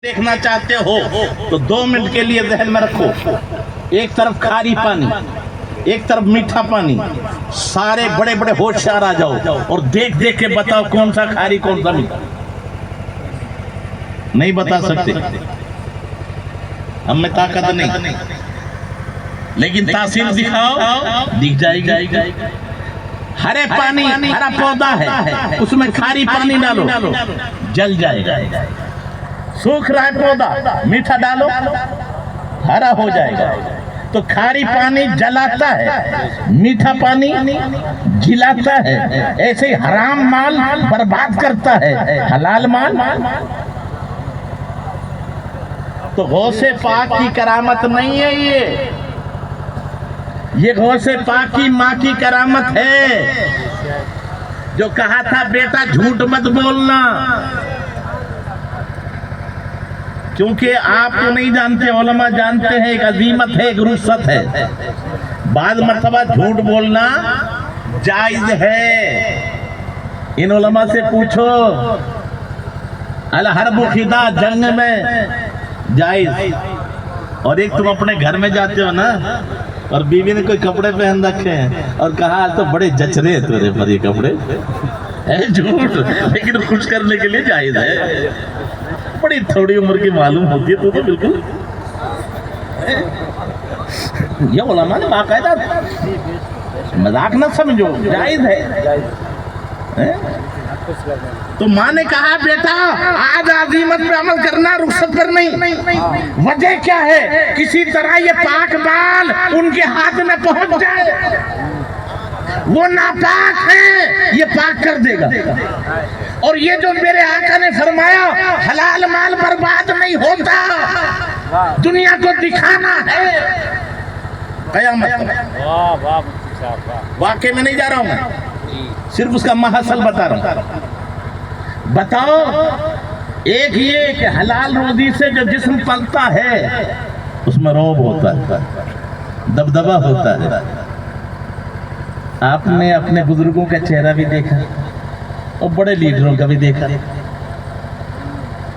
देखना चाहते हो तो 2 मिनट के लिए जहन में रखो, एक तरफ खारी पानी, एक तरफ मीठा पानी, सारे बड़े बड़े होशियार आ जाओ और देख देख के बताओ कौन सा खारी कौन सा मीठा। नहीं बता सकते, हमें ताकत नहीं, लेकिन तासीर दिखाओ, दिख जाएगी। हरे पानी, हरा पौधा है, उसमें खारी पानी डालो, जल जाएगा। सूख रहा है पौधा, मीठा डालो, हरा हो जाएगा। तो खारी पानी जलाता है, मीठा पानी जिलाता है। ऐसे ही हराम माल बर्बाद करता है, हलाल माल। तो गौसे पाक की करामत नहीं है ये गौसे पाक की माँ की करामत है, जो कहा था बेटा झूठ मत बोलना। क्योंकि आप तो नहीं जानते, उलमा जानते हैं, एक अजीमत है, एक रुख्सत है। बाद मर्तबा झूठ बोलना जायज है। इन उलमा से पूछो, अल हर्ब खिदा, जंग में जायज। और एक तुम अपने घर में जाते हो ना, और बीवी ने कोई कपड़े पहन रखे हैं और कहा तो बड़े जच रहे हैं तेरे पर ये कपड़े, है झूठ, लेकिन खुश करने के लिए जायज है। बड़ी थोड़ी उम्र की मालूम होती है तो बिल्कुल। ये उलमा ने बाकायदा, मजाक न समझो, जायज है। तो माँ ने कहा बेटा आज अजीमत पे अमल करना, रुखसत पर नहीं। वजह क्या है? किसी तरह ये पाक बाल उनके हाथ में पहुंच जाए। वो नापाक है, ये पाक कर देगा। और ये जो मेरे आका ने फरमाया हलाल माल बर्बाद नहीं होता, दुनिया को दिखाना है कयामत। वाकई में नहीं जा रहा हूँ, सिर्फ उसका महसल बता रहा हूँ। बताओ, एक ये कि हलाल रोजी से जो जिस्म पलता है उसमें रौब होता है, दबदबा होता है। आपने अपने बुजुर्गों का चेहरा भी देखा और बड़े लीडरों का भी देखा।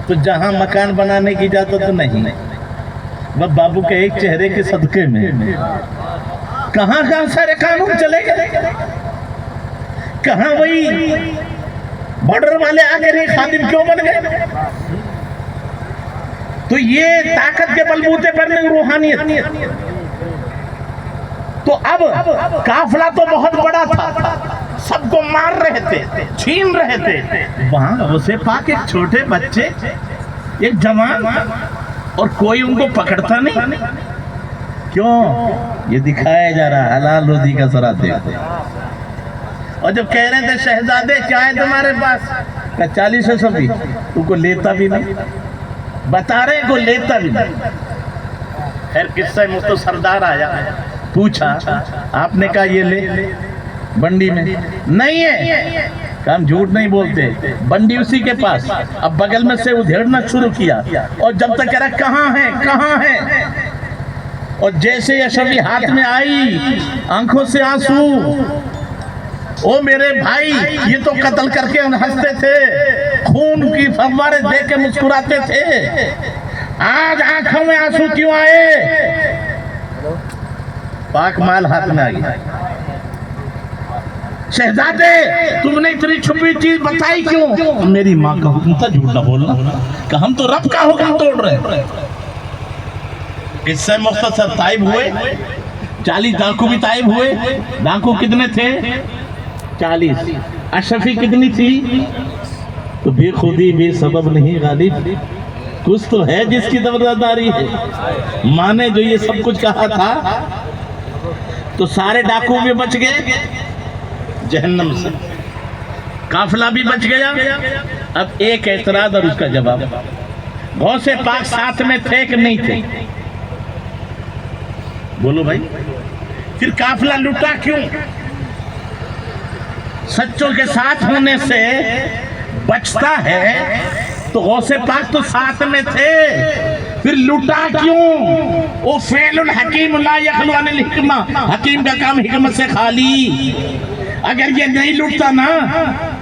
तो जहां मकान बनाने की इजाजत तो नहीं, वह बाबू के एक चेहरे के सदके में कहां कहां सारे कानून चले गए, कहां वही बॉर्डर वाले आगे नहीं खादिम क्यों बन गए। तो ये ताकत के बलबूते पर नहीं, रूहानियत। तो अब काफिला तो बहुत बड़ा था, सबको मार रहे थे, छीन रहे थे। वहां उसे पाक एक छोटे बच्चे, एक जवान, और कोई उनको पकड़ता नहीं। क्यों? ये दिखाया जा रहा हलाल रोजी का सरा दे। और जब कह रहे थे शहजादे क्या है तुम्हारे पास, क्या 40 है सभी, तुमको लेता भी नहीं, बता रहे को लेता भी नहीं। खैर किस्सा मुझको सरदार आया, पूछा, आपने कहा ये ले बंडी में नहीं है, हम झूठ नहीं बोलते, बंडी उसी के पास। अब बगल में से उधेड़ना शुरू किया, और जब तक कह रहा कहाँ है कहाँ है, और जैसे अशरफी हाथ में आई, आंखों से आंसू, ओ मेरे भाई ये तो कत्ल करके हंसते थे, खून की फव्वारे देख के मुस्कुराते थे, आज आंखों में आंसू क्यों आए? पाक माल हाथ में आ गया। शहजादे तुमने इतनी छुपी चीज बताई क्यों? मेरी माँ का हुक्म था झूठ न बोलना, कि हम तो रब का हुक्म तोड़ रहे। इससे मुख्तसर ताइब हुए, 40 डाकू भी ताइब हुए। डाकू कितने थे? 40। अशरफी कितनी थी? तो बेखुदी बेसबब नहीं गालिब, कुछ तो है जिसकी दबरदारी है। माँ ने जो ये सब कुछ कहा था, तो सारे डाकू भी बच गए जहन्नम से, काफिला भी बच गया। अब एक एतराज और उसका जवाब। गौसे पाक साथ में थे कि नहीं थे? बोलो भाई, फिर काफिला लुटा क्यों? सच्चों के साथ होने से बचता है, तो गौसे पाक तो साथ में थे, फिर लुटा क्यों? वो फेलुल हकीम ला यखलु अनिल हिकमा, हकीम का काम हिकमत से खाली। अगर ये नहीं लुटता ना,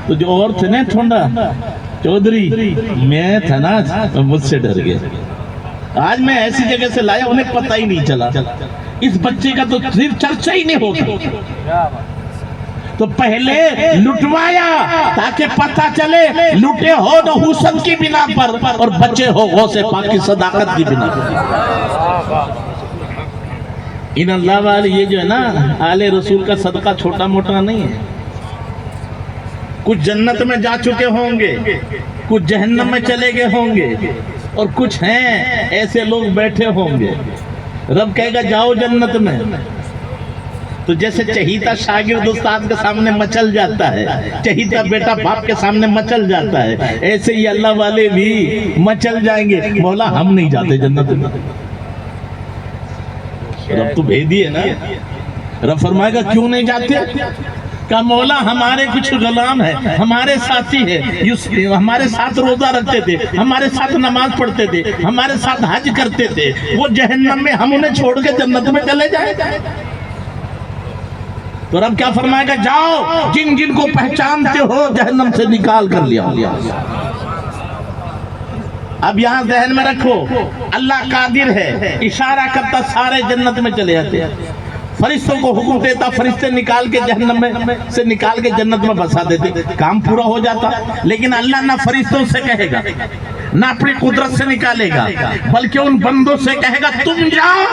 तो जो और थे ना थोड़ा चौधरी मैं था ना, मुझसे डर गया। आज मैं ऐसी जगह से लाया, उन्हें पता ही नहीं चला। इस बच्चे का तो सिर्फ चर्चा ही नहीं होगा। तो पहले लुटवाया ताकि पता चले लुटे हो तो हुस्न की बिना पर और बचे हो गौसे पाक की सदाकत की बिना पर। इन अल्लाह वाले ये जो है ना, आले रसूल का सदका छोटा मोटा नहीं है। कुछ जन्नत में जा चुके होंगे, कुछ जहन्नम में चले गए होंगे, और कुछ हैं ऐसे लोग बैठे होंगे। रब कहेगा जाओ जन्नत में, तो जैसे चहीता शागिर्द उस्ताद के सामने मचल जाता है, चहीता बेटा बाप के सामने मचल जाता है, ऐसे ही अल्लाह वाले भी मचल जाएंगे। मौला हम नहीं जाते जन्नत में। रब तो भेदी है ना। रब फरमाएगा क्यों नहीं जाते? का मौला हमारे कुछ गुलाम है, हमारे साथी है, हमारे साथ रोजा रखते थे, हमारे साथ नमाज पढ़ते थे, हमारे साथ हज करते थे, वो जहन्नम में, हम उन्हें छोड़ के जन्नत में चले जाए। तो रब क्या फरमाएगा? जाओ जिन जिन को पहचानते हो जहन्नम से निकाल कर लिया। अब यहाँ जहन में रखो, अल्लाह कादिर है, इशारा करता सारे जन्नत में चले जाते। फरिश्तों को हुक्म देता, फरिश्ते निकाल के जहन्नम में से निकाल के जन्नत में बसा देते, काम पूरा हो जाता। लेकिन अल्लाह ना फरिश्तों से कहेगा, ना अपनी कुदरत से निकालेगा, बल्कि उन बंदों से कहेगा तुम जाओ।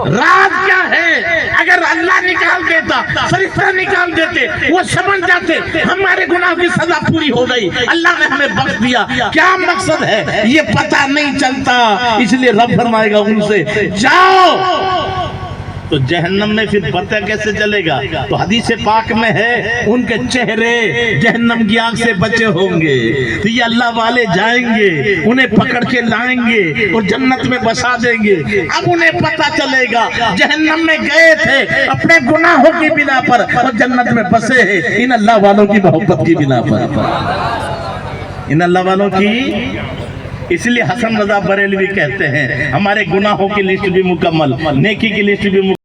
राज क्या है? अगर अल्लाह निकाल देता, फरिश्ता निकाल देते, वो समझ जाते हमारे गुनाह की सजा पूरी हो गई, अल्लाह ने हमें बख्श दिया। क्या मकसद है ये पता नहीं चलता, इसलिए रब फरमाएगा उनसे जाओ। तो जहन्नम में फिर पता कैसे चलेगा? तो हदीस पाक में है उनके चेहरे जहन्नम की आग से बचे होंगे। तो ये अल्लाह वाले जाएंगे, उन्हें पकड़ के लाएंगे और जन्नत में बसा देंगे। अब उन्हें पता चलेगा जहन्नम में गए थे अपने गुनाहों की बिना पर और जन्नत में बसे हैं इन अल्लाह वालों की मोहब्बत की बिना पर, इन अल्लाह वालों की। इसलिए हसन रजा बरेलवी कहते हैं हमारे गुनाहों की लिस्ट भी मुकम्मल, नेकी की लिस्ट भी